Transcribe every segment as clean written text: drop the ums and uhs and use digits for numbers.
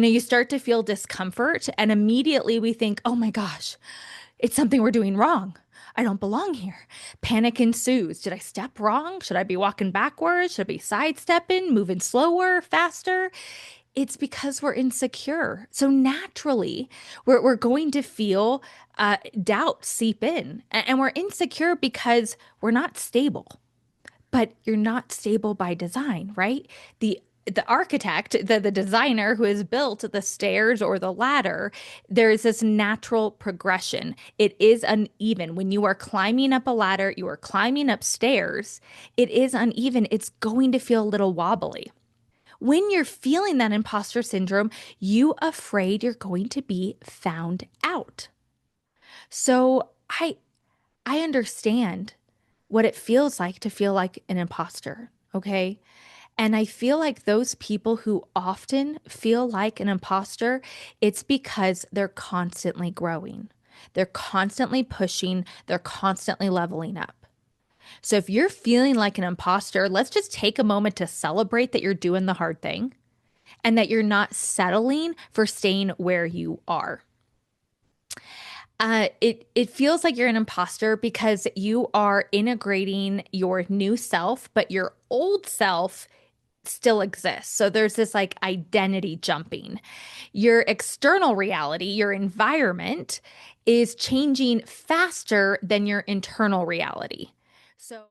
You start to feel discomfort, and immediately we think, oh my gosh, it's something we're doing wrong. I don't belong here. Panic ensues. Did I step wrong? Should I be walking backwards? Should I be sidestepping, moving slower, faster? It's because we're insecure. So naturally, we're going to feel doubt seep in. And we're insecure because we're not stable. But you're not stable by design, right? The architect, the designer who has built the stairs or the ladder, there is this natural progression. It is uneven. When you are climbing up a ladder, you are climbing up stairs, it is uneven. It's going to feel a little wobbly. When you're feeling that imposter syndrome, you afraid you're going to be found out. So I understand what it feels like to feel like an imposter, okay? And I feel like those people who often feel like an imposter, it's because they're constantly growing. They're constantly pushing, they're constantly leveling up. So if you're feeling like an imposter, let's just take a moment to celebrate that you're doing the hard thing and that you're not settling for staying where you are. It feels like you're an imposter because you are integrating your new self, but your old self still exists. So there's this like identity jumping. Your external reality, your environment is changing faster than your internal reality. So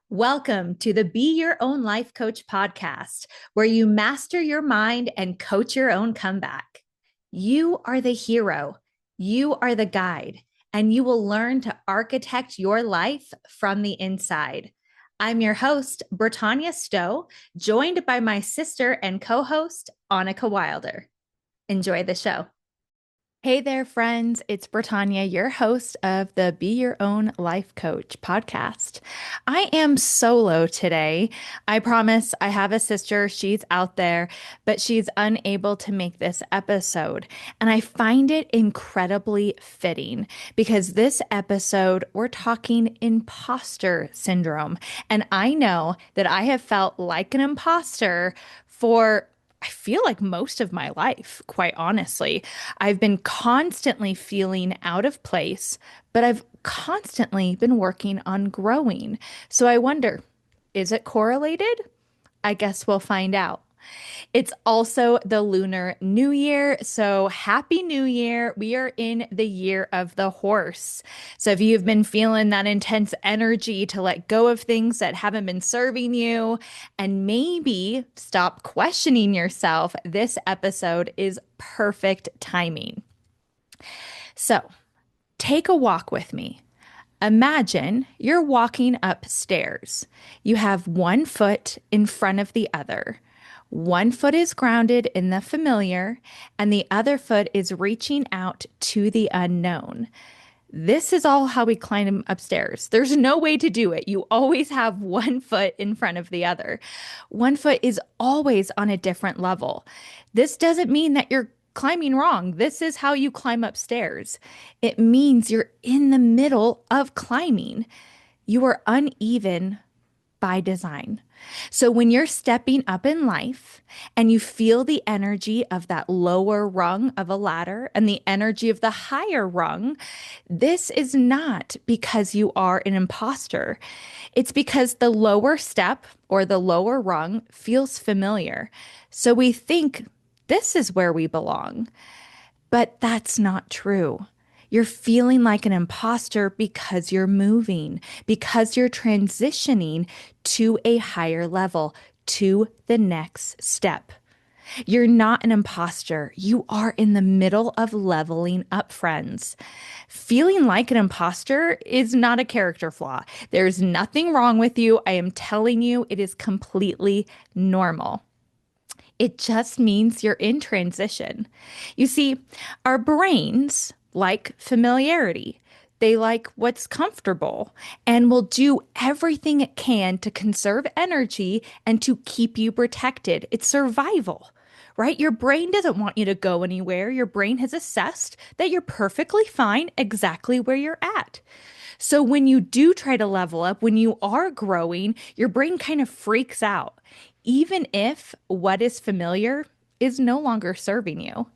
welcome to the Be Your Own Life Coach podcast, where you master your mind and coach your own comeback. You are the hero. You are the guide, and you will learn to architect your life from the inside. I'm your host, Britannia Stowe, joined by my sister and co-host, Annika Wilder. Enjoy the show. Hey there, friends. It's Britannia, your host of the Be Your Own Life Coach podcast. I am solo today. I promise I have a sister. She's out there, but she's unable to make this episode. And I find it incredibly fitting because this episode, we're talking imposter syndrome. And I know that I have felt like an imposter for I feel like most of my life, quite honestly. I've been constantly feeling out of place, but I've constantly been working on growing. So I wonder, is it correlated? I guess we'll find out. It's also the Lunar New Year. So happy New Year. We are in the year of the horse. So if you've been feeling that intense energy to let go of things that haven't been serving you and maybe stop questioning yourself, this episode is perfect timing. So take a walk with me. Imagine you're walking upstairs. You have one foot in front of the other. One foot is grounded in the familiar, and the other foot is reaching out to the unknown. This is all how we climb upstairs. There's no way to do it. You always have one foot in front of the other. One foot is always on a different level. This doesn't mean that you're climbing wrong. This is how you climb upstairs. It means you're in the middle of climbing. You are uneven by design. So when you're stepping up in life and you feel the energy of that lower rung of a ladder and the energy of the higher rung, this is not because you are an imposter. It's because the lower step or the lower rung feels familiar. So we think this is where we belong. But that's not true. You're feeling like an imposter because you're moving, because you're transitioning to a higher level, to the next step. You're not an imposter. You are in the middle of leveling up, friends. Feeling like an imposter is not a character flaw. There's nothing wrong with you. I am telling you, it is completely normal. It just means you're in transition. You see, our brains like familiarity. They like what's comfortable and will do everything it can to conserve energy and to keep you protected. It's survival, right? Your brain doesn't want you to go anywhere. Your brain has assessed that you're perfectly fine exactly where you're at. So when you do try to level up, when you are growing, your brain kind of freaks out. Even if what is familiar is no longer serving you.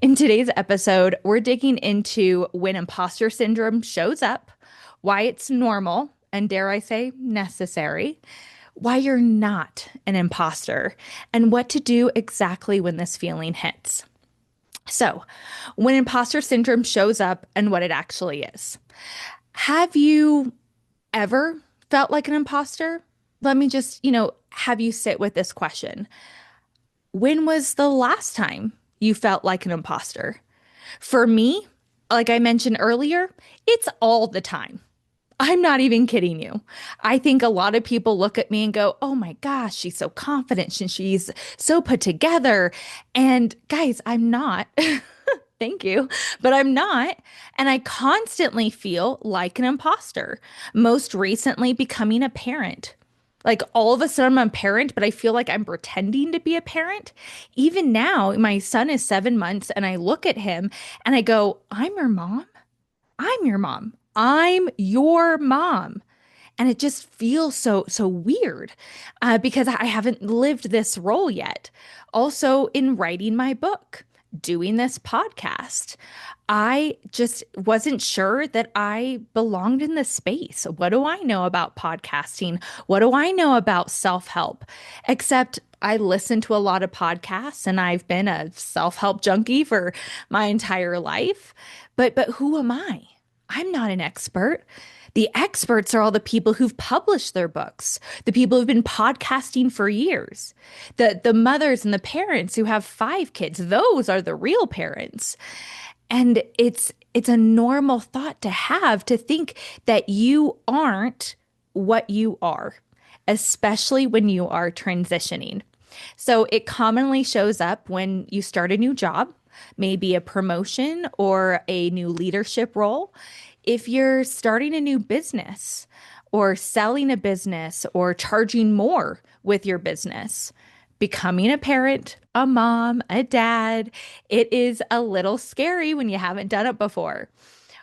In today's episode, we're digging into when imposter syndrome shows up, why it's normal, and dare I say, necessary, why you're not an imposter, and what to do exactly when this feeling hits. So, when imposter syndrome shows up and what it actually is. Have you ever felt like an imposter? Let me just, have you sit with this question. When was the last time you felt like an imposter? For me, like I mentioned earlier, it's all the time. I'm not even kidding you. I think a lot of people look at me and go, oh my gosh, she's so confident and she's so put together. And guys, I'm not. Thank you. But I'm not. And I constantly feel like an imposter. Most recently, becoming a parent. Like all of a sudden, I'm a parent, but I feel like I'm pretending to be a parent. Even now, my son is 7 months, and I look at him and I go, I'm your mom. I'm your mom. I'm your mom. And it just feels so weird because I haven't lived this role yet. Also, in writing my book, doing this podcast, I just wasn't sure that I belonged in this space. What do I know about podcasting? What do I know about self-help? Except I listen to a lot of podcasts and I've been a self-help junkie for my entire life. But who am I? I'm not an expert. The experts are all the people who've published their books, the people who've been podcasting for years, the mothers and the parents who have 5 kids. Those are the real parents. And it's a normal thought to have, to think that you aren't what you are, especially when you are transitioning. So it commonly shows up when you start a new job, maybe a promotion or a new leadership role. If you're starting a new business or selling a business or charging more with your business, becoming a parent, a mom, a dad, it is a little scary when you haven't done it before.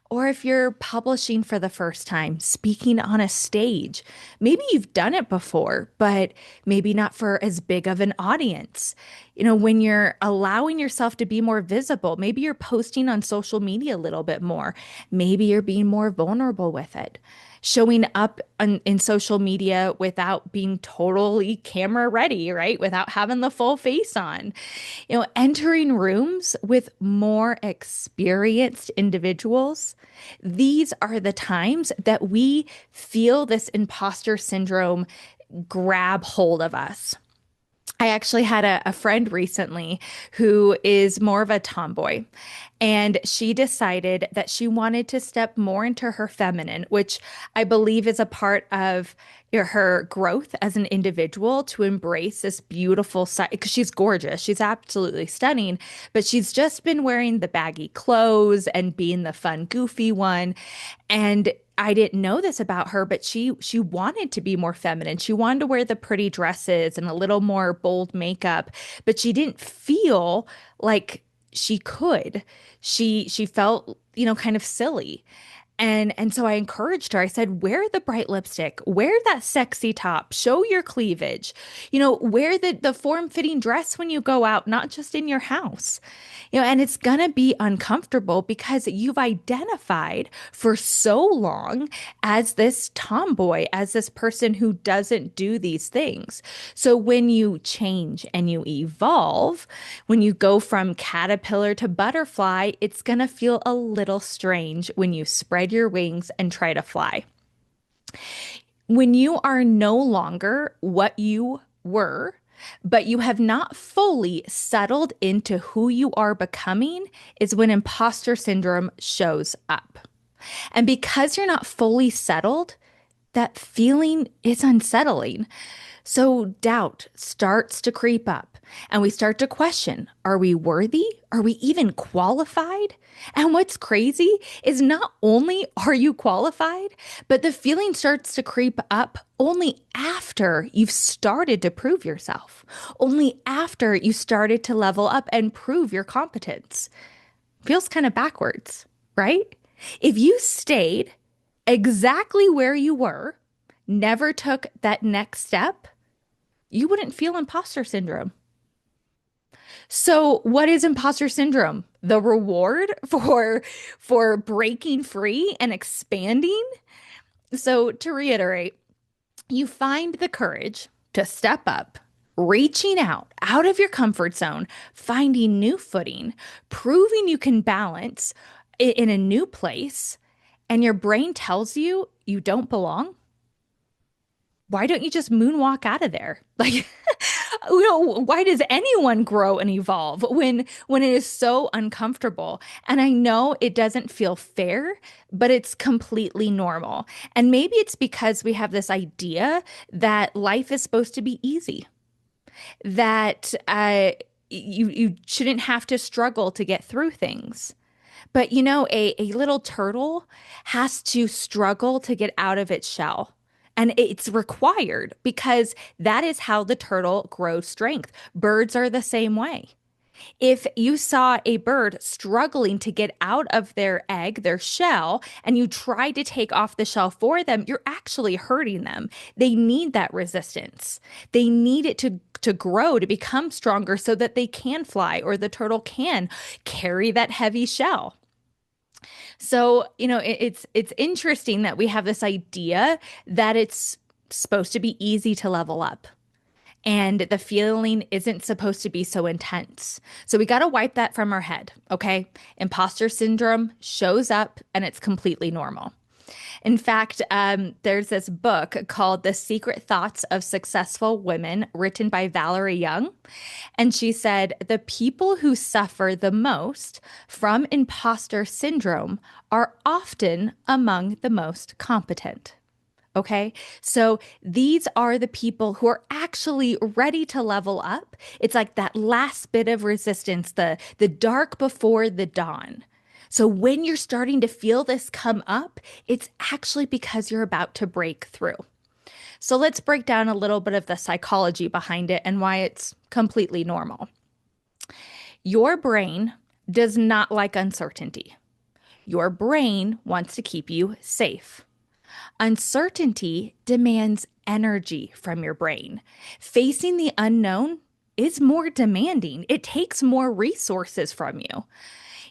Or if you're publishing for the first time, speaking on a stage, maybe you've done it before, but maybe not for as big of an audience. When you're allowing yourself to be more visible, maybe you're posting on social media a little bit more. Maybe you're being more vulnerable with it. Showing up in social media without being totally camera ready, right? Without having the full face on. Entering rooms with more experienced individuals. These are the times that we feel this imposter syndrome grab hold of us. I actually had a friend recently who is more of a tomboy, and she decided that she wanted to step more into her feminine, which I believe is a part of her growth as an individual, to embrace this beautiful side, because she's gorgeous. She's absolutely stunning, but she's just been wearing the baggy clothes and being the fun, goofy one. And I didn't know this about her, but she wanted to be more feminine. She wanted to wear the pretty dresses and a little more bold makeup, but she didn't feel like she could. She felt, kind of silly. And so I encouraged her. I said, wear the bright lipstick, wear that sexy top, show your cleavage, wear the form-fitting dress when you go out, not just in your house. And it's gonna be uncomfortable because you've identified for so long as this tomboy, as this person who doesn't do these things. So when you change and you evolve, when you go from caterpillar to butterfly, it's gonna feel a little strange when you spread your wings and try to fly. When you are no longer what you were, but you have not fully settled into who you are becoming, is when imposter syndrome shows up. And because you're not fully settled, that feeling is unsettling. So doubt starts to creep up and we start to question, are we worthy? Are we even qualified? And what's crazy is not only are you qualified, but the feeling starts to creep up only after you've started to prove yourself, only after you started to level up and prove your competence. Feels kind of backwards, right? If you stayed exactly where you were, never took that next step, you wouldn't feel imposter syndrome. So, what is imposter syndrome? The reward for breaking free and expanding? So, to reiterate, you find the courage to step up, reaching out of your comfort zone, finding new footing, proving you can balance in a new place, and your brain tells you you don't belong. Why don't you just moonwalk out of there? Like, why does anyone grow and evolve when it is so uncomfortable? And I know it doesn't feel fair, but it's completely normal. And maybe it's because we have this idea that life is supposed to be easy, that you shouldn't have to struggle to get through things. But a little turtle has to struggle to get out of its shell. And it's required because that is how the turtle grows strength. Birds are the same way. If you saw a bird struggling to get out of their egg, their shell, and you tried to take off the shell for them, you're actually hurting them. They need that resistance. They need it to grow, to become stronger so that they can fly or the turtle can carry that heavy shell. So, it's interesting that we have this idea that it's supposed to be easy to level up and the feeling isn't supposed to be so intense. So we got to wipe that from our head, okay? Imposter syndrome shows up and it's completely normal. In fact, there's this book called The Secret Thoughts of Successful Women, written by Valerie Young. And she said, the people who suffer the most from imposter syndrome are often among the most competent. Okay. So these are the people who are actually ready to level up. It's like that last bit of resistance, the dark before the dawn. So when you're starting to feel this come up, it's actually because you're about to break through. So let's break down a little bit of the psychology behind it and why it's completely normal. Your brain does not like uncertainty. Your brain wants to keep you safe. Uncertainty demands energy from your brain. Facing the unknown is more demanding. It takes more resources from you.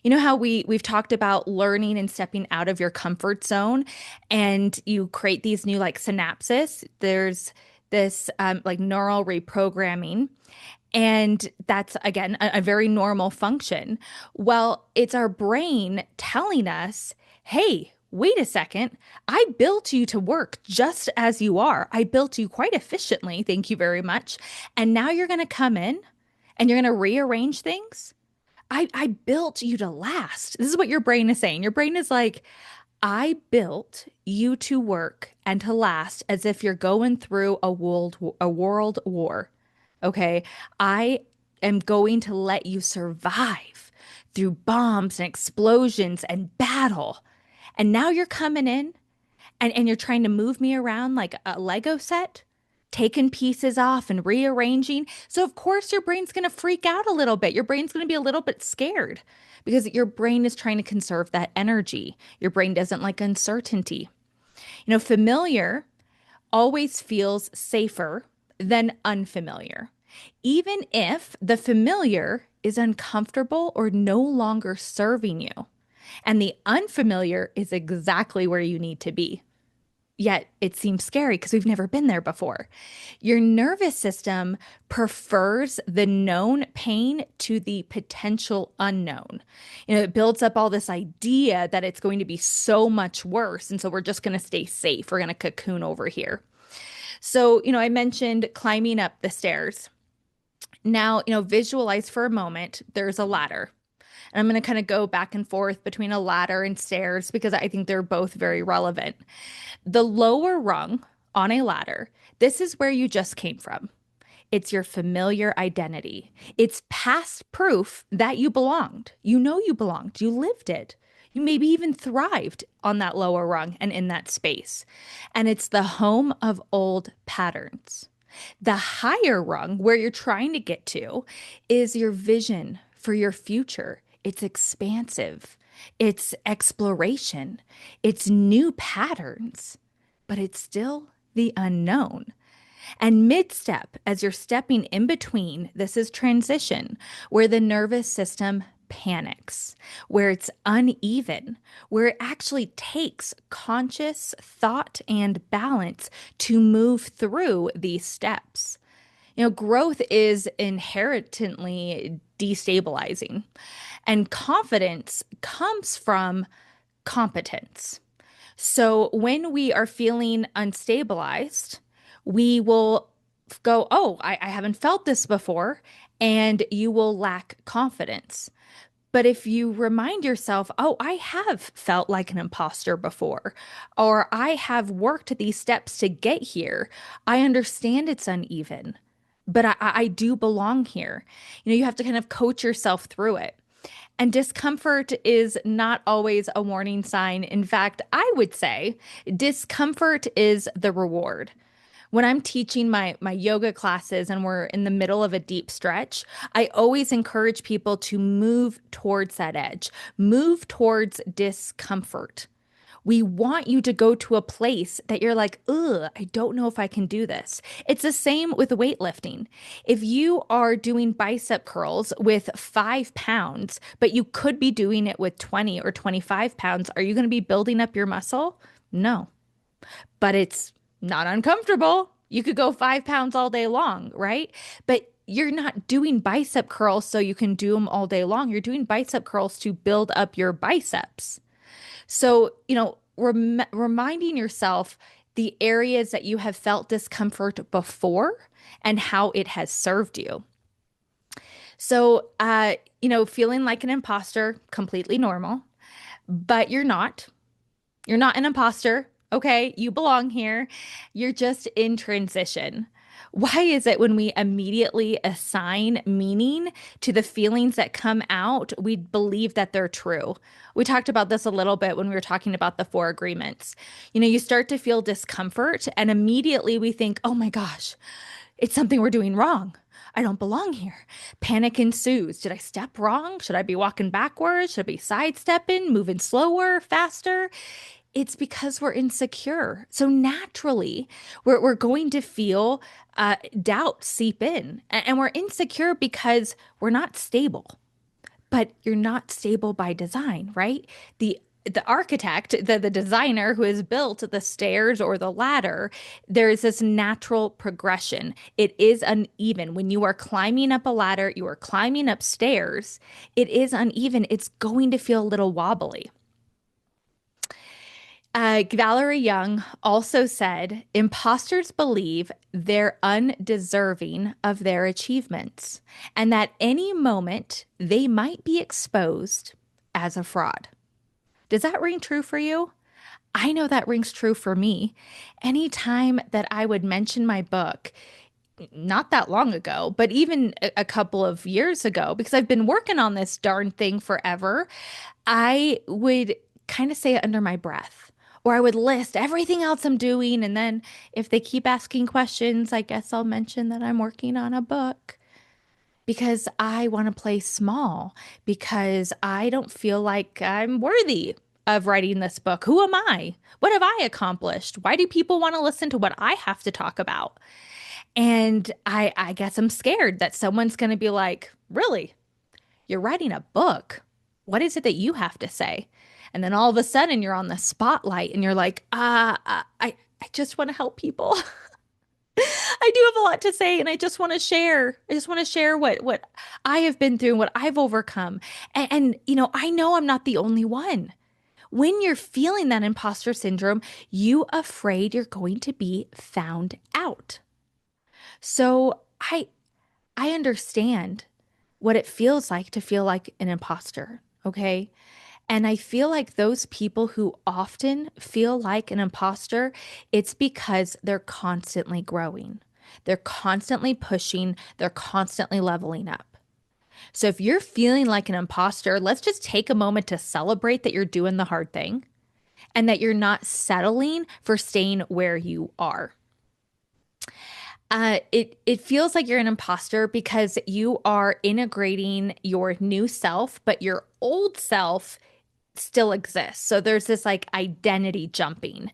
You know how we've talked about learning and stepping out of your comfort zone and you create these new like synapses. There's this like neural reprogramming. And that's, again, a very normal function. Well, it's our brain telling us, hey, wait a second. I built you to work just as you are. I built you quite efficiently. Thank you very much. And now you're going to come in and you're going to rearrange things. I built you to last. This is what your brain is saying. Your brain is like, I built you to work and to last as if you're going through a world war. Okay. I am going to let you survive through bombs and explosions and battle. And now you're coming in and you're trying to move me around like a Lego set, taking pieces off and rearranging. So, of course, your brain's going to freak out a little bit. Your brain's going to be a little bit scared because your brain is trying to conserve that energy. Your brain doesn't like uncertainty. Familiar always feels safer than unfamiliar, even if the familiar is uncomfortable or no longer serving you. And the unfamiliar is exactly where you need to be. Yet it seems scary because we've never been there before. Your nervous system prefers the known pain to the potential unknown. It builds up all this idea that it's going to be so much worse. And so we're just going to stay safe. We're going to cocoon over here. So, I mentioned climbing up the stairs. Now, visualize for a moment there's a ladder. And I'm going to kind of go back and forth between a ladder and stairs because I think they're both very relevant. The lower rung on a ladder, this is where you just came from. It's your familiar identity. It's past proof that you belonged. You know you belonged. You lived it. You maybe even thrived on that lower rung and in that space. And it's the home of old patterns. The higher rung, where you're trying to get to, is your vision for your future. It's expansive, it's exploration, it's new patterns, but it's still the unknown. And mid step, as you're stepping in between, this is transition, where the nervous system panics, where it's uneven, where it actually takes conscious thought and balance to move through these steps. Growth is inherently destabilizing, and confidence comes from competence. So when we are feeling unstabilized, we will go, oh, I haven't felt this before, and you will lack confidence. But if you remind yourself, oh, I have felt like an imposter before, or I have worked these steps to get here, I understand it's uneven, but I do belong here. You have to kind of coach yourself through it. And discomfort is not always a warning sign. In fact, I would say discomfort is the reward. When I'm teaching my yoga classes and we're in the middle of a deep stretch, I always encourage people to move towards that edge, move towards discomfort. We want you to go to a place that you're like, ugh, I don't know if I can do this. It's the same with weightlifting. If you are doing bicep curls with 5 pounds, but you could be doing it with 20 or 25 pounds, are you going to be building up your muscle? No, but it's not uncomfortable. You could go 5 pounds all day long, right? But you're not doing bicep curls so you can do them all day long. You're doing bicep curls to build up your biceps. So, reminding yourself the areas that you have felt discomfort before and how it has served you. So, feeling like an imposter, completely normal, but you're not. You're not an imposter. Okay, you belong here. You're just in transition. Why is it when we immediately assign meaning to the feelings that come out, we believe that they're true? We talked about this a little bit when we were talking about the four agreements. You start to feel discomfort, and immediately we think, oh my gosh, it's something we're doing wrong. I don't belong here. Panic ensues. Did I step wrong? Should I be walking backwards? Should I be sidestepping, moving slower, faster? It's because we're insecure. So naturally, we're going to feel doubt seep in. And we're insecure because we're not stable. But you're not stable by design, right? The architect, the designer who has built the stairs or the ladder, there is this natural progression. It is uneven. When you are climbing up a ladder, you are climbing up stairs, it is uneven. It's going to feel a little wobbly. Valerie Young also said, imposters believe they're undeserving of their achievements and that any moment they might be exposed as a fraud. Does that ring true for you? I know that rings true for me. Anytime that I would mention my book, not that long ago, but even a couple of years ago, because I've been working on this darn thing forever, I would kind of say it under my breath, or I would list everything else I'm doing. And then if they keep asking questions, I guess I'll mention that I'm working on a book because I want to play small, because I don't feel like I'm worthy of writing this book. Who am I? What have I accomplished? Why do people want to listen to what I have to talk about? And I guess I'm scared that someone's going to be like, really? You're writing a book. What is it that you have to say? And then all of a sudden you're on the spotlight and you're like, I just want to help people. I do have a lot to say and I just want to share. I just want to share what I have been through, what I've overcome. And I know I'm not the only one. When you're feeling that imposter syndrome, you afraid you're going to be found out. So I understand what it feels like to feel like an imposter, okay? And I feel like those people who often feel like an imposter, it's because they're constantly growing. They're constantly pushing, they're constantly leveling up. So if you're feeling like an imposter, let's just take a moment to celebrate that you're doing the hard thing and that you're not settling for staying where you are. It feels like you're an imposter because you are integrating your new self, but your old self still exists. So there's this like identity jumping.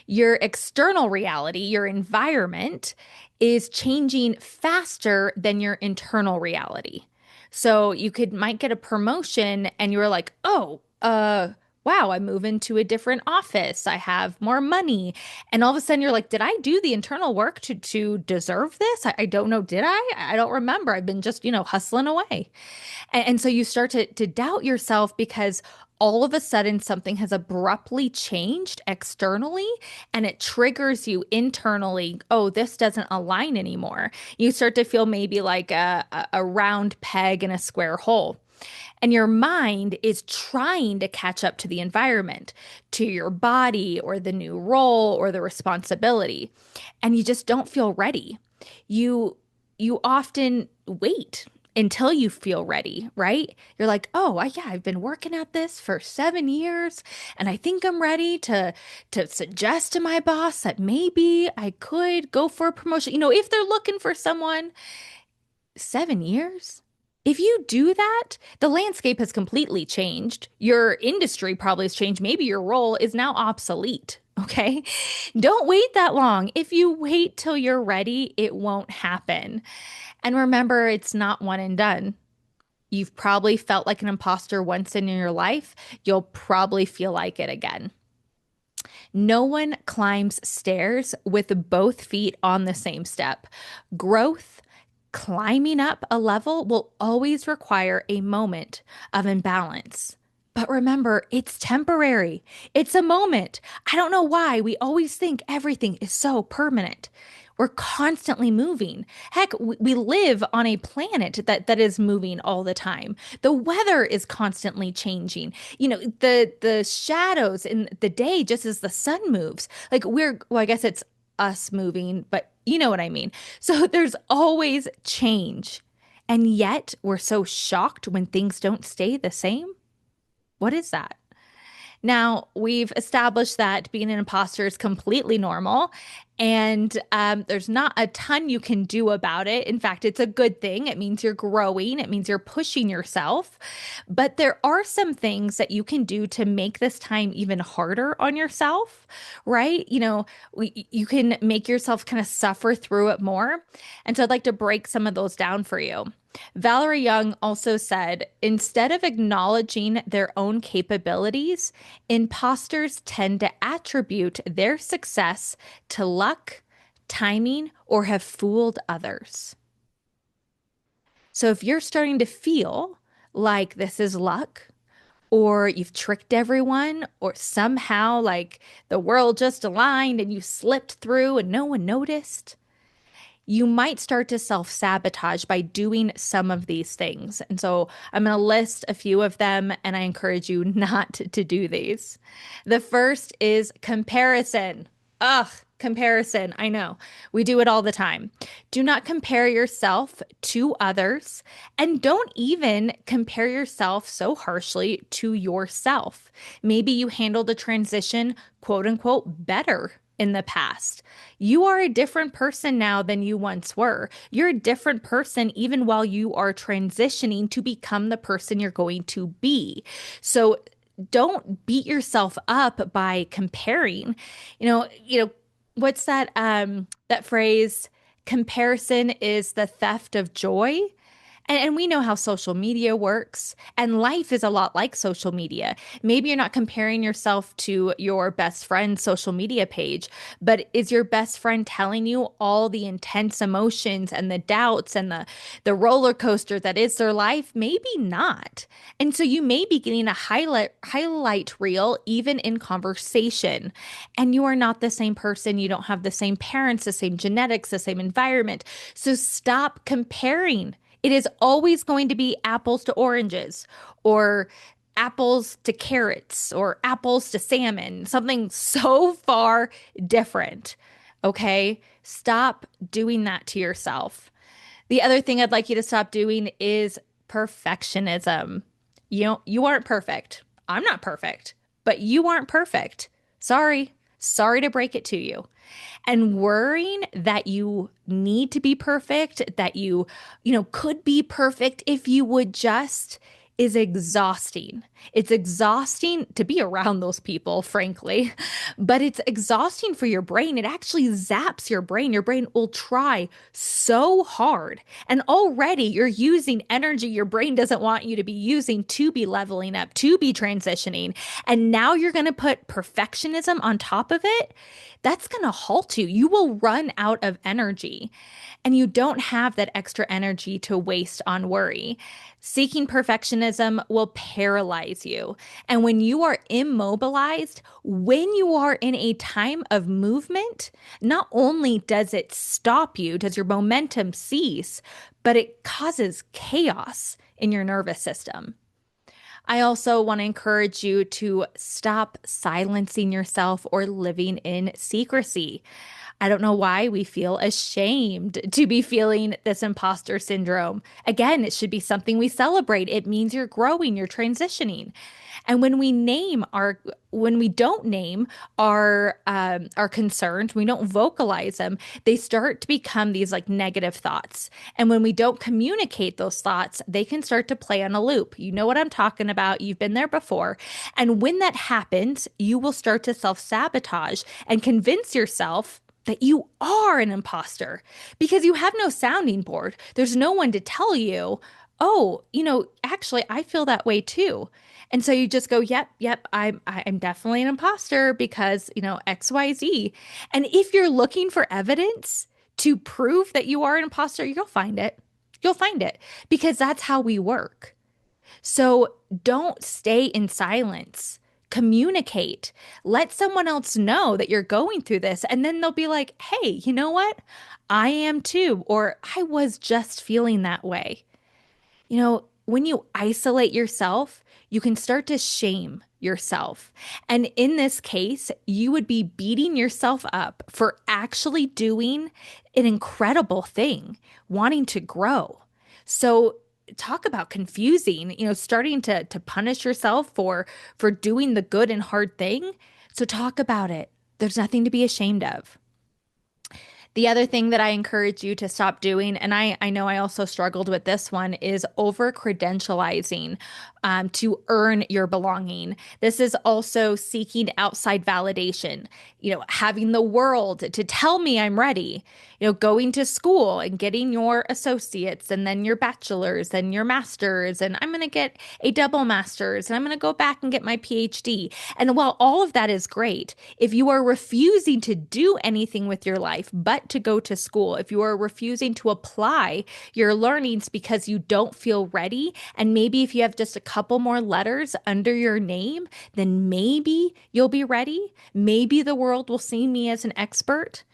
Your external reality, your environment, is changing faster than your internal reality. So you could might get a promotion and you're like, oh, wow, I move into a different office. I have more money. And all of a sudden you're like, did I do the internal work to deserve this? I don't know. Did I? I don't remember. I've been just, hustling away. And so you start to doubt yourself because all of a sudden something has abruptly changed externally and it triggers you internally. Oh, this doesn't align anymore. You start to feel maybe like a round peg in a square hole. And your mind is trying to catch up to the environment, to your body or the new role or the responsibility. And you just don't feel ready. You you often wait until you feel ready, right? You're like, "Oh, yeah, I've been working at this for 7 years and I think I'm ready to suggest to my boss that maybe I could go for a promotion." If they're looking for someone, 7 years? If you do that, the landscape has completely changed. Your industry probably has changed. Maybe your role is now obsolete. Okay. Don't wait that long. If you wait till you're ready, it won't happen. And remember, it's not one and done. You've probably felt like an imposter once in your life. You'll probably feel like it again. No one climbs stairs with both feet on the same step. Growth, climbing up a level will always require a moment of imbalance. But remember, it's temporary. It's a moment. I don't know why we always think everything is so permanent. We're constantly moving. Heck, we live on a planet that is moving all the time. The weather is constantly changing. The shadows in the day just as the sun moves. Like well, I guess it's us moving, but you know what I mean. So there's always change. And yet we're so shocked when things don't stay the same. What is that? Now, we've established that being an imposter is completely normal, and there's not a ton you can do about it. In fact, it's a good thing. It means you're growing, it means you're pushing yourself. But there are some things that you can do to make this time even harder on yourself, right? You can make yourself kind of suffer through it more. And so I'd like to break some of those down for you. Valerie Young also said, instead of acknowledging their own capabilities, imposters tend to attribute their success to luck, timing, or have fooled others. So if you're starting to feel like this is luck, or you've tricked everyone, or somehow like the world just aligned and you slipped through and no one noticed, you might start to self-sabotage by doing some of these things. And so I'm going to list a few of them, and I encourage you not to do these. The first is comparison. Ugh, comparison. I know. We do it all the time. Do not compare yourself to others, and don't even compare yourself so harshly to yourself. Maybe you handled a transition, quote unquote, better in the past. You are a different person now than you once were. You're a different person even while you are transitioning to become the person you're going to be. So don't beat yourself up by comparing. What's that phrase? Comparison is the theft of joy. And we know how social media works, and life is a lot like social media. Maybe you're not comparing yourself to your best friend's social media page, but is your best friend telling you all the intense emotions and the doubts and the roller coaster that is their life? Maybe not. And so you may be getting a highlight reel even in conversation. And you are not the same person. You don't have the same parents, the same genetics, the same environment. So stop comparing. It is always going to be apples to oranges or apples to carrots or apples to salmon, something so far different. Okay? Stop doing that to yourself. The other thing I'd like you to stop doing is perfectionism. You aren't perfect. I'm not perfect, but you aren't perfect. Sorry. Sorry to break it to you. And worrying that you need to be perfect, that you could be perfect if you would just, is exhausting. It's exhausting to be around those people, frankly, but it's exhausting for your brain. It actually zaps your brain. Your brain will try so hard. And already you're using energy your brain doesn't want you to be using to be leveling up, to be transitioning. And now you're going to put perfectionism on top of it. That's going to halt you. You will run out of energy and you don't have that extra energy to waste on worry. Seeking perfectionism will paralyze you. And when you are immobilized, when you are in a time of movement, not only does it stop you, does your momentum cease, but it causes chaos in your nervous system. I also want to encourage you to stop silencing yourself or living in secrecy. I don't know why we feel ashamed to be feeling this imposter syndrome. Again, it should be something we celebrate. It means you're growing, you're transitioning. And when we don't name our concerns, we don't vocalize them, they start to become these like negative thoughts. And when we don't communicate those thoughts, they can start to play on a loop. You know what I'm talking about. You've been there before. And when that happens, you will start to self-sabotage and convince yourself that you are an imposter because you have no sounding board. There's no one to tell you, oh, actually, I feel that way too. And so you just go, yep, I'm definitely an imposter because, XYZ. And if you're looking for evidence to prove that you are an imposter, you'll find it. You'll find it because that's how we work. So don't stay in silence. Communicate. Let someone else know that you're going through this. And then they'll be like, hey, you know what? I am too. Or I was just feeling that way. When you isolate yourself, you can start to shame yourself. And in this case, you would be beating yourself up for actually doing an incredible thing, wanting to grow. So talk about confusing, starting to punish yourself for doing the good and hard thing. So talk about it. There's nothing to be ashamed of. The other thing that I encourage you to stop doing, and I know I also struggled with this one, is over credentializing to earn your belonging. This is also seeking outside validation, having the world to tell me I'm ready, going to school and getting your associates and then your bachelor's and your master's, and I'm going to get a double master's and I'm going to go back and get my PhD. And while all of that is great, if you are refusing to do anything with your life but to go to school, if you are refusing to apply your learnings because you don't feel ready, and maybe if you have just a couple more letters under your name, then maybe you'll be ready. Maybe the world will see me as an expert.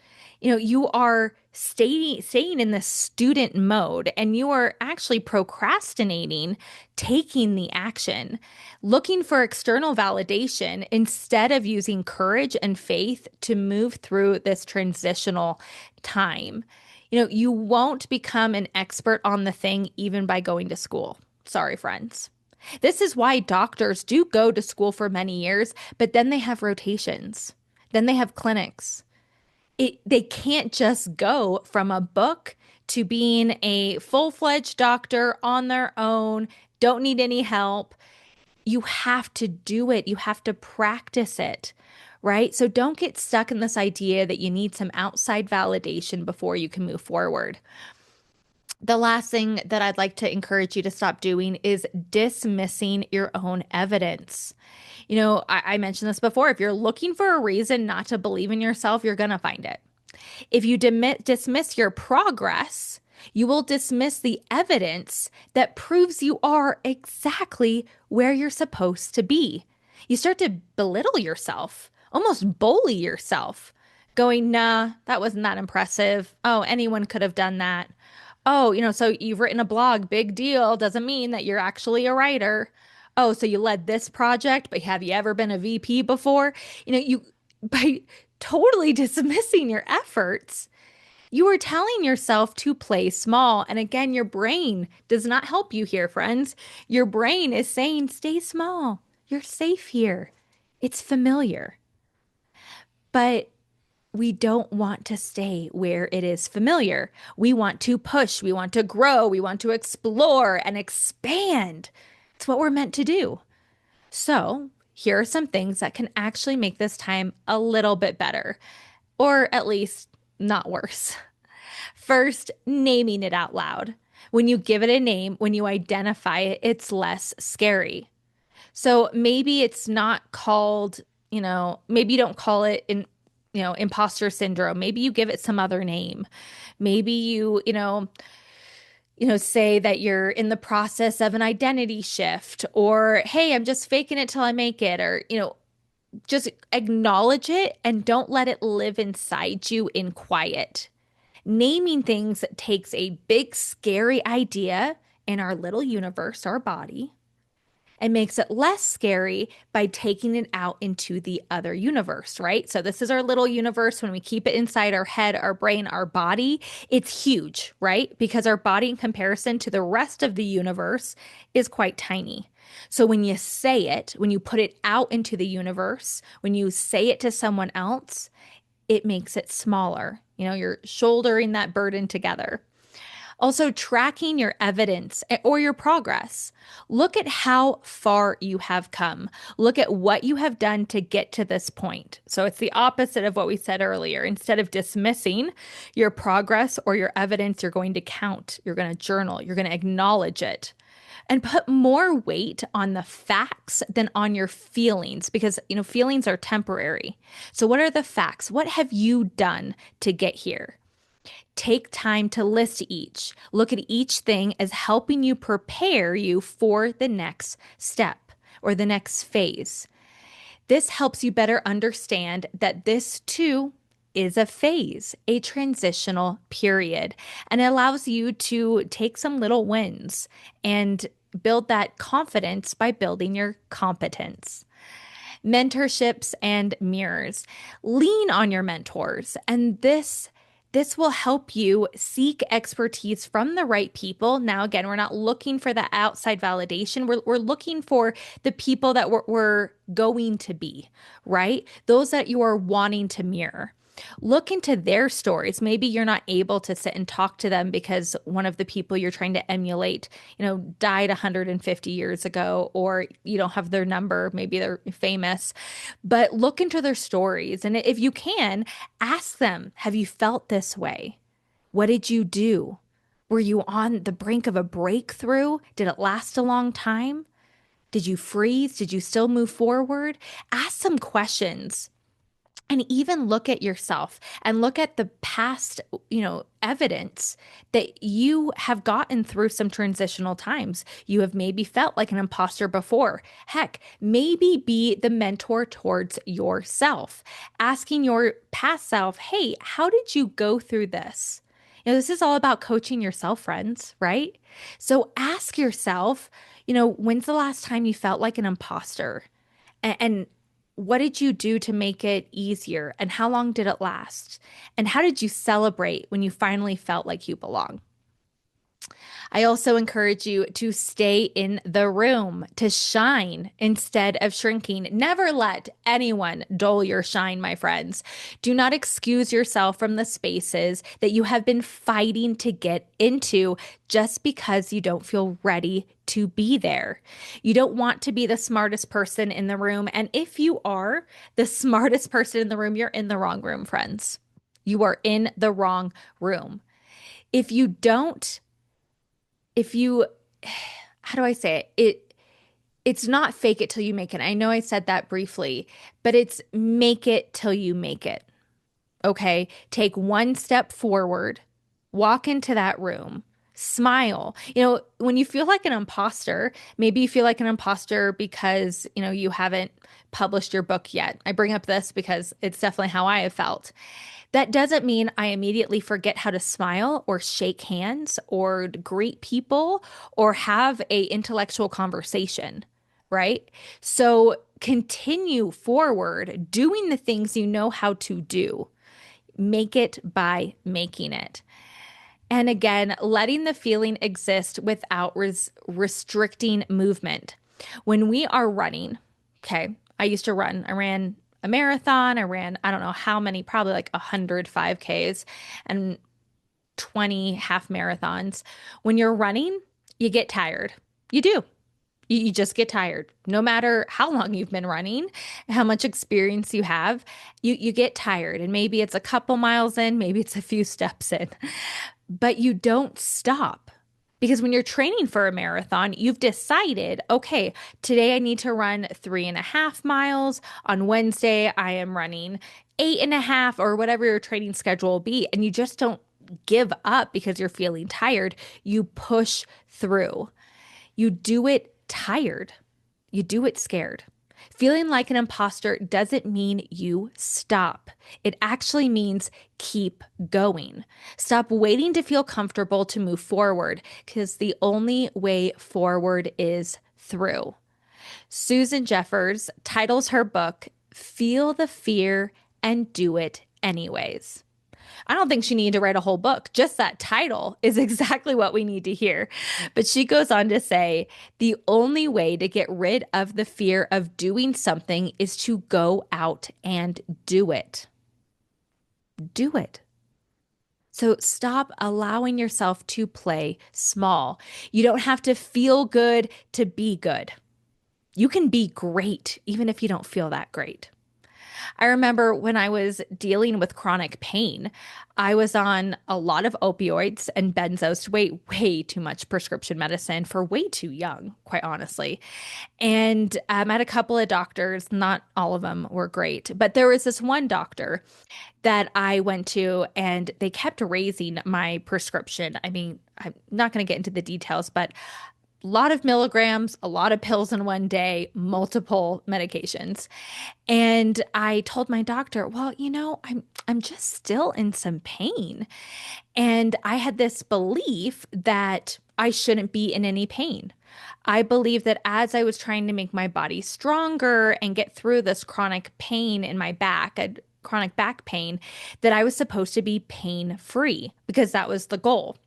You are staying in the student mode and you are actually procrastinating taking the action, looking for external validation instead of using courage and faith to move through this transitional time. You won't become an expert on the thing even by going to school. Sorry, friends. This is why doctors do go to school for many years, but then they have rotations. Then they have clinics. They can't just go from a book to being a full-fledged doctor on their own, don't need any help. You have to do it. You have to practice it, right? So don't get stuck in this idea that you need some outside validation before you can move forward. The last thing that I'd like to encourage you to stop doing is dismissing your own evidence. I mentioned this before. If you're looking for a reason not to believe in yourself, you're going to find it. If you dismiss your progress, you will dismiss the evidence that proves you are exactly where you're supposed to be. You start to belittle yourself, almost bully yourself, going, nah, that wasn't that impressive. Oh, anyone could have done that. Oh, so you've written a blog, big deal. Doesn't mean that you're actually a writer. Oh, so you led this project, but have you ever been a VP before? By totally dismissing your efforts, you are telling yourself to play small. And again, your brain does not help you here, friends. Your brain is saying, stay small. You're safe here. It's familiar. But we don't want to stay where it is familiar. We want to push, we want to grow, we want to explore and expand. It's what we're meant to do. So, here are some things that can actually make this time a little bit better, or at least not worse. First, naming it out loud. When you give it a name, when you identify it, it's less scary. So maybe it's not called, maybe you don't call it imposter syndrome. Maybe you give it some other name. Maybe say that you're in the process of an identity shift, or hey, I'm just faking it till I make it, or just acknowledge it and don't let it live inside you in quiet. Naming things takes a big, scary idea in our little universe, our body, and makes it less scary by taking it out into the other universe, right? So, this is our little universe. When we keep it inside our head, our brain, our body, it's huge, right? Because our body, in comparison to the rest of the universe, is quite tiny. So, when you say it, when you put it out into the universe, when you say it to someone else, it makes it smaller. You're shouldering that burden together. Also, tracking your evidence or your progress. Look at how far you have come. Look at what you have done to get to this point. So, it's the opposite of what we said earlier. Instead of dismissing your progress or your evidence, you're going to count, you're going to journal, you're going to acknowledge it. And put more weight on the facts than on your feelings because, feelings are temporary. So, what are the facts? What have you done to get here? Take time to list each. Look at each thing as helping you prepare you for the next step or the next phase. This helps you better understand that this too is a phase, a transitional period, and it allows you to take some little wins and build that confidence by building your competence. Mentorships and mirrors. Lean on your mentors, and this will help you seek expertise from the right people. Now, again, we're not looking for the outside validation. We're looking for the people that we're going to be, right? Those that you are wanting to mirror. Look into their stories. Maybe you're not able to sit and talk to them because one of the people you're trying to emulate, died 150 years ago, or you don't have their number. Maybe they're famous, but look into their stories. And if you can, ask them, have you felt this way? What did you do? Were you on the brink of a breakthrough? Did it last a long time? Did you freeze? Did you still move forward? Ask some questions and even look at yourself and look at the past, evidence that you have gotten through some transitional times. You have maybe felt like an imposter before. Heck, maybe be the mentor towards yourself, asking your past self, hey, how did you go through this? This is all about coaching yourself, friends, right? So ask yourself, when's the last time you felt like an imposter? And what did you do to make it easier? And how long did it last? And how did you celebrate when you finally felt like you belong? I also encourage you to stay in the room, to shine instead of shrinking. Never let anyone dull your shine, my friends. Do not excuse yourself from the spaces that you have been fighting to get into just because you don't feel ready to be there. You don't want to be the smartest person in the room. And if you are the smartest person in the room, you're in the wrong room, friends. You are in the wrong room. If you don't if you how do I say it's not fake it till you make it. I know I said that briefly, but it's make it till you make it. Okay? Take one step forward, walk into that room, smile. When you feel like an imposter, maybe you feel like an imposter because, you haven't published your book yet. I bring up this because it's definitely how I have felt. That doesn't mean I immediately forget how to smile or shake hands or greet people or have a intellectual conversation, right? So continue forward doing the things you know how to do. Make it by making it. And again, letting the feeling exist without restricting movement. When we are running, okay, I used to run. I ran a marathon. I ran, I don't know how many, probably like 100 5Ks and 20 half marathons. When you're running, you get tired. You do. You just get tired. No matter how long you've been running, how much experience you have, you get tired. And maybe it's a couple miles in, maybe it's a few steps in, but you don't stop. Because when you're training for a marathon, you've decided, okay, today I need to run 3.5 miles. On Wednesday, I am running 8.5 or whatever your training schedule will be. And you just don't give up because you're feeling tired. You push through. You do it tired. You do it scared. Feeling like an imposter doesn't mean you stop. It actually means keep going. Stop waiting to feel comfortable to move forward because the only way forward is through. Susan Jeffers titles her book, Feel the Fear and Do It Anyways. I don't think she needed to write a whole book. Just that title is exactly what we need to hear. But she goes on to say the only way to get rid of the fear of doing something is to go out and do it. Do it. So stop allowing yourself to play small. You don't have to feel good to be good. You can be great even if you don't feel that great. I remember when I was dealing with chronic pain, I was on a lot of opioids and benzos, way too much prescription medicine for way too young, quite honestly. And I had a couple of doctors, not all of them were great, but there was this one doctor that I went to and they kept raising my prescription. I mean, I'm not going to get into the details, but a lot of milligrams, a lot of pills in one day, multiple medications. And I told my doctor, well, I'm just still in some pain. And I had this belief that I shouldn't be in any pain. I believe that as I was trying to make my body stronger and get through this chronic pain in my back, chronic back pain, that I was supposed to be pain free because that was the goal.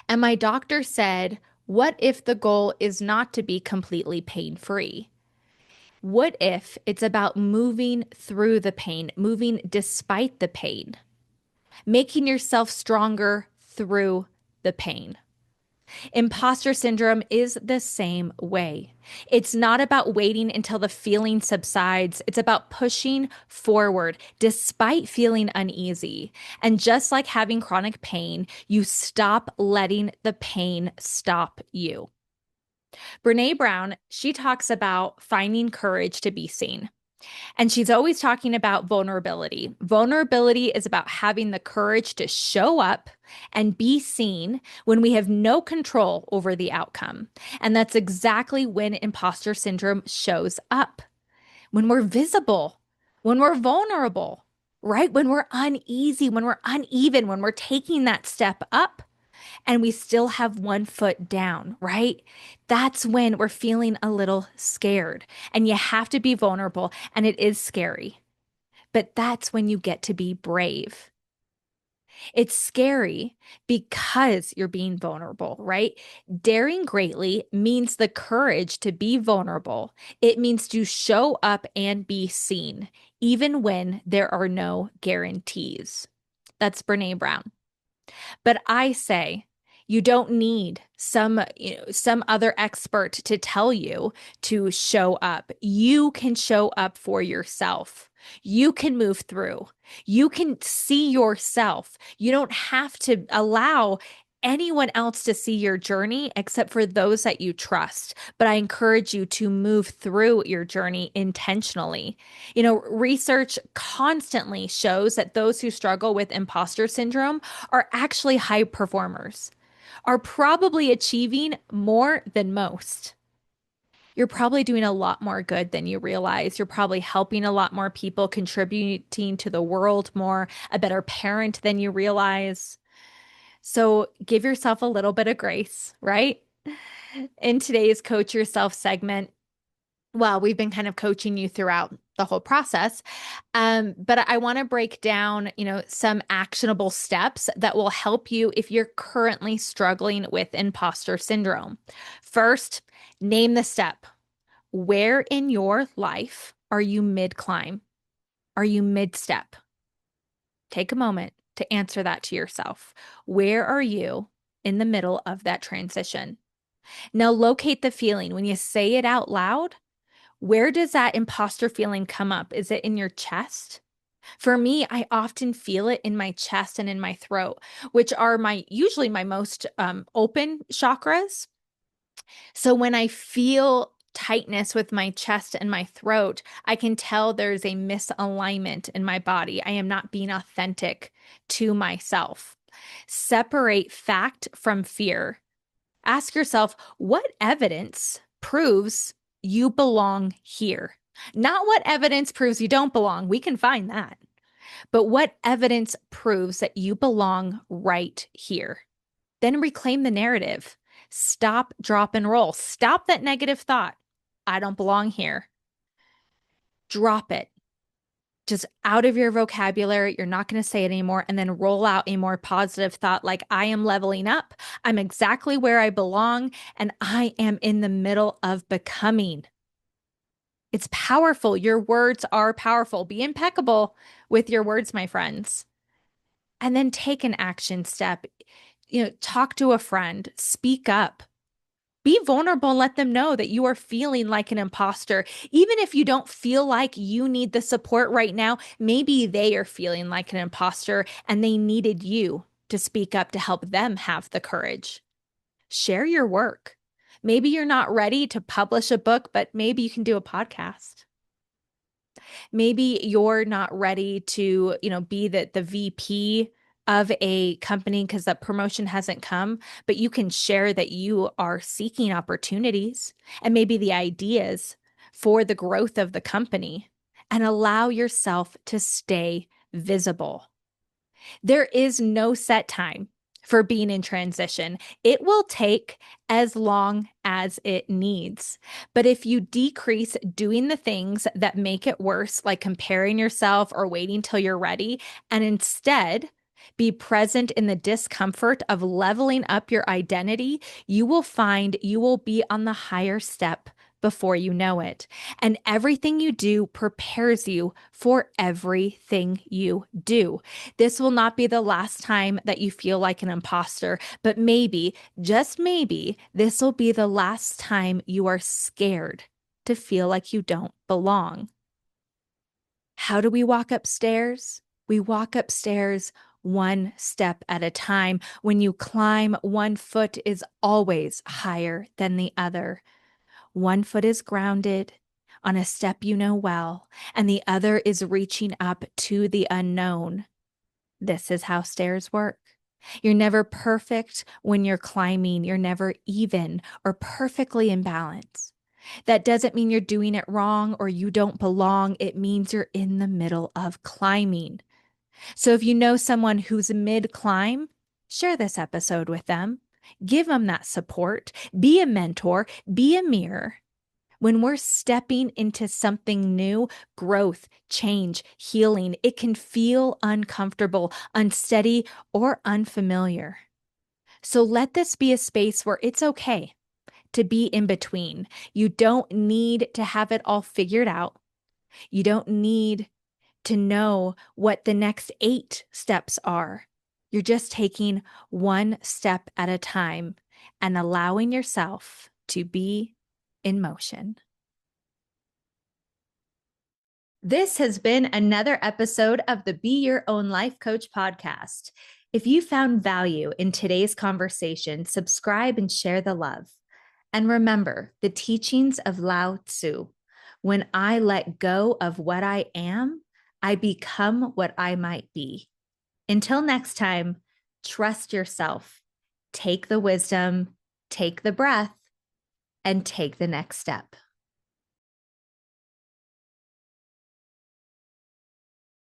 And my doctor said, what if the goal is not to be completely pain free? What if it's about moving through the pain, moving despite the pain, making yourself stronger through the pain? Imposter syndrome is the same way. It's not about waiting until the feeling subsides. It's about pushing forward despite feeling uneasy. And just like having chronic pain, you stop letting the pain stop you. Brene Brown, she talks about finding courage to be seen. And she's always talking about vulnerability. Vulnerability is about having the courage to show up and be seen when we have no control over the outcome. And that's exactly when imposter syndrome shows up. When we're visible, when we're vulnerable, right? When we're uneasy, when we're uneven, when we're taking that step up and we still have one foot down, right? That's when we're feeling a little scared. And you have to be vulnerable, and it is scary. But that's when you get to be brave. It's scary because you're being vulnerable, right? Daring greatly means the courage to be vulnerable. It means to show up and be seen, even when there are no guarantees. That's Brene Brown. But I say you don't need some other expert to tell you to show up. You can show up for yourself. You can move through. You can see yourself. You don't have to allow anyone else to see your journey except for those that you trust. But I encourage you to move through your journey intentionally. Research constantly shows that those who struggle with imposter syndrome are actually high performers, are probably achieving more than most. You're probably doing a lot more good than you realize. You're probably helping a lot more people, contributing to the world more, a better parent than you realize. So give yourself a little bit of grace, right? In today's Coach Yourself segment, well, we've been kind of coaching you throughout the whole process. But I want to break down, some actionable steps that will help you if you're currently struggling with imposter syndrome. First, name the step. Where in your life are you mid-climb? Are you mid-step? Take a moment to answer that to yourself. Where are you in the middle of that transition? Now locate the feeling. When you say it out loud, where does that imposter feeling come up? Is it in your chest? For me, I often feel it in my chest and in my throat, which are my usually my most open chakras. So when I feel tightness with my chest and my throat, I can tell there's a misalignment in my body. I am not being authentic to myself. Separate fact from fear. Ask yourself, what evidence proves you belong here? Not what evidence proves you don't belong. We can find that. But what evidence proves that you belong right here? Then reclaim the narrative. Stop, drop, and roll. Stop that negative thought. I don't belong here. Drop it. Just out of your vocabulary. You're not going to say it anymore. And then roll out a more positive thought like, I am leveling up. I'm exactly where I belong. And I am in the middle of becoming. It's powerful. Your words are powerful. Be impeccable with your words, my friends. And then take an action step. Talk to a friend, speak up. Be vulnerable and let them know that you are feeling like an imposter. Even if you don't feel like you need the support right now, maybe they are feeling like an imposter and they needed you to speak up to help them have the courage. Share your work. Maybe you're not ready to publish a book, but maybe you can do a podcast. Maybe you're not ready to, be the VP of a company because that promotion hasn't come, but you can share that you are seeking opportunities and maybe the ideas for the growth of the company and allow yourself to stay visible. There is no set time for being in transition. It will take as long as it needs. But if you decrease doing the things that make it worse, like comparing yourself or waiting till you're ready, and instead be present in the discomfort of leveling up your identity, you will find you will be on the higher step before you know it. And everything you do prepares you for everything you do. This will not be the last time that you feel like an imposter, but maybe, just maybe, this will be the last time you are scared to feel like you don't belong. How do we walk upstairs? We walk upstairs one step at a time. When you climb, one foot is always higher than the other. One foot is grounded on a step you know well, and the other is reaching up to the unknown. This is how stairs work. You're never perfect when you're climbing. You're never even or perfectly in balance. That doesn't mean you're doing it wrong or you don't belong. It means you're in the middle of climbing. So if you know someone who's mid climb, share this episode with them. Give them that support. Be a mentor. Be a mirror. When we're stepping into something new, growth, change, healing, it can feel uncomfortable, unsteady, or unfamiliar. So let this be a space where it's okay to be in between. You don't need to have it all figured out. You don't need to know what the next 8 steps are. You're just taking one step at a time and allowing yourself to be in motion. This has been another episode of the Be Your Own Life Coach podcast. If you found value in today's conversation, subscribe and share the love. And remember the teachings of Lao Tzu. When I let go of what I am, I become what I might be. Until next time, trust yourself. Take the wisdom, take the breath, and take the next step.